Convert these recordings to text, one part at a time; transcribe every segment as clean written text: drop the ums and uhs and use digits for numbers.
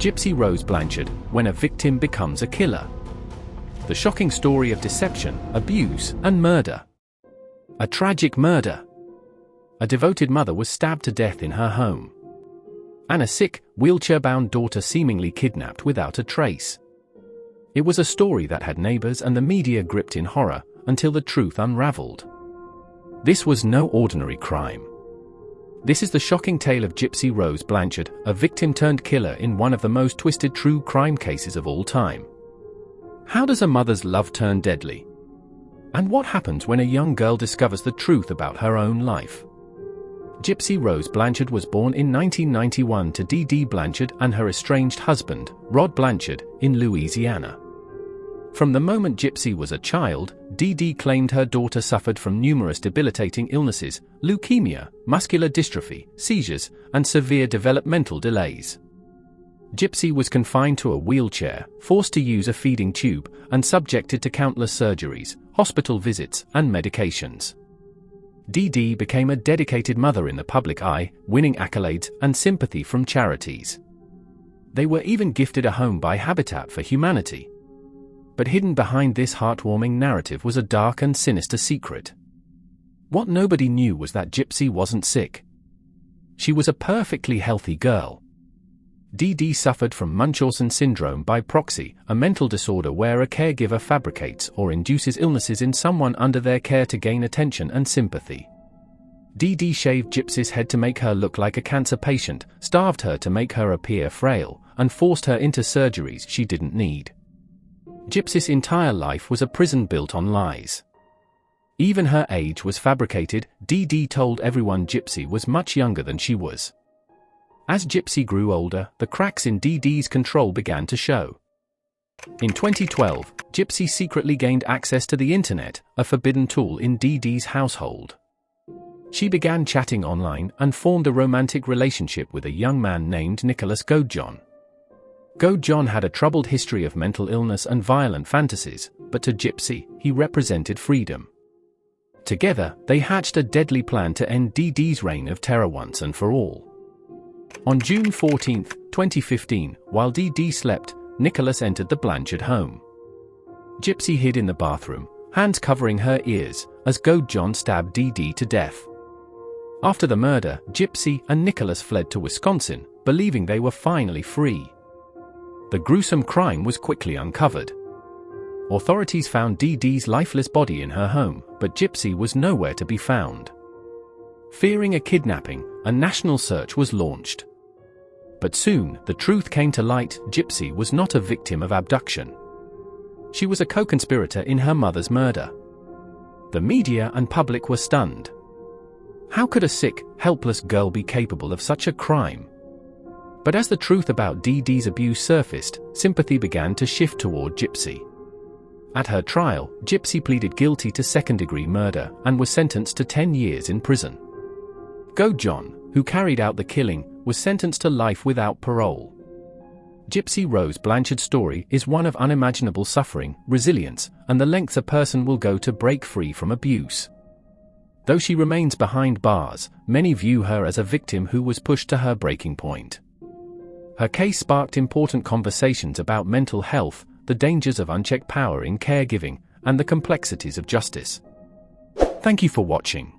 Gypsy Rose Blanchard, when a victim becomes a killer. The shocking story of deception, abuse, and murder. A tragic murder. A devoted mother was stabbed to death in her home. And a sick, wheelchair-bound daughter seemingly kidnapped without a trace. It was a story that had neighbors and the media gripped in horror, until the truth unraveled. This was no ordinary crime. This is the shocking tale of Gypsy Rose Blanchard, a victim-turned-killer in one of the most twisted true crime cases of all time. How does a mother's love turn deadly? And what happens when a young girl discovers the truth about her own life? Gypsy Rose Blanchard was born in 1991 to Dee Dee Blanchard and her estranged husband, Rod Blanchard, in Louisiana. From the moment Gypsy was a child, Dee Dee claimed her daughter suffered from numerous debilitating illnesses, leukemia, muscular dystrophy, seizures, and severe developmental delays. Gypsy was confined to a wheelchair, forced to use a feeding tube, and subjected to countless surgeries, hospital visits, and medications. Dee Dee became a dedicated mother in the public eye, winning accolades and sympathy from charities. They were even gifted a home by Habitat for Humanity. But hidden behind this heartwarming narrative was a dark and sinister secret. What nobody knew was that Gypsy wasn't sick. She was a perfectly healthy girl. Dee Dee suffered from Munchausen syndrome by Proxy, a mental disorder where a caregiver fabricates or induces illnesses in someone under their care to gain attention and sympathy. Dee Dee shaved Gypsy's head to make her look like a cancer patient, starved her to make her appear frail, and forced her into surgeries she didn't need. Gypsy's entire life was a prison built on lies. Even her age was fabricated. Dee Dee told everyone Gypsy was much younger than she was. As Gypsy grew older, the cracks in Dee Dee's control began to show. In 2012, Gypsy secretly gained access to the internet, a forbidden tool in Dee Dee's household. She began chatting online and formed a romantic relationship with a young man named Nicholas Godejohn. Godejohn had a troubled history of mental illness and violent fantasies, but to Gypsy, he represented freedom. Together, they hatched a deadly plan to end Dee Dee's reign of terror once and for all. On June 14, 2015, while Dee Dee slept, Nicholas entered the Blanchard home. Gypsy hid in the bathroom, hands covering her ears, as Godejohn stabbed Dee Dee to death. After the murder, Gypsy and Nicholas fled to Wisconsin, believing they were finally free. The gruesome crime was quickly uncovered. Authorities found Dee Dee's lifeless body in her home, but Gypsy was nowhere to be found. Fearing a kidnapping, a national search was launched. But soon, the truth came to light. Gypsy was not a victim of abduction. She was a co-conspirator in her mother's murder. The media and public were stunned. How could a sick, helpless girl be capable of such a crime? But as the truth about Dee Dee's abuse surfaced, sympathy began to shift toward Gypsy. At her trial, Gypsy pleaded guilty to second-degree murder and was sentenced to 10 years in prison. Godejohn, who carried out the killing, was sentenced to life without parole. Gypsy Rose Blanchard's story is one of unimaginable suffering, resilience, and the lengths a person will go to break free from abuse. Though she remains behind bars, many view her as a victim who was pushed to her breaking point. Her case sparked important conversations about mental health, the dangers of unchecked power in caregiving, and the complexities of justice. Thank you for watching.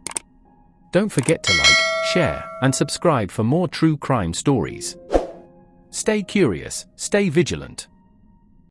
Don't forget to like, share, and subscribe for more true crime stories. Stay curious, stay vigilant.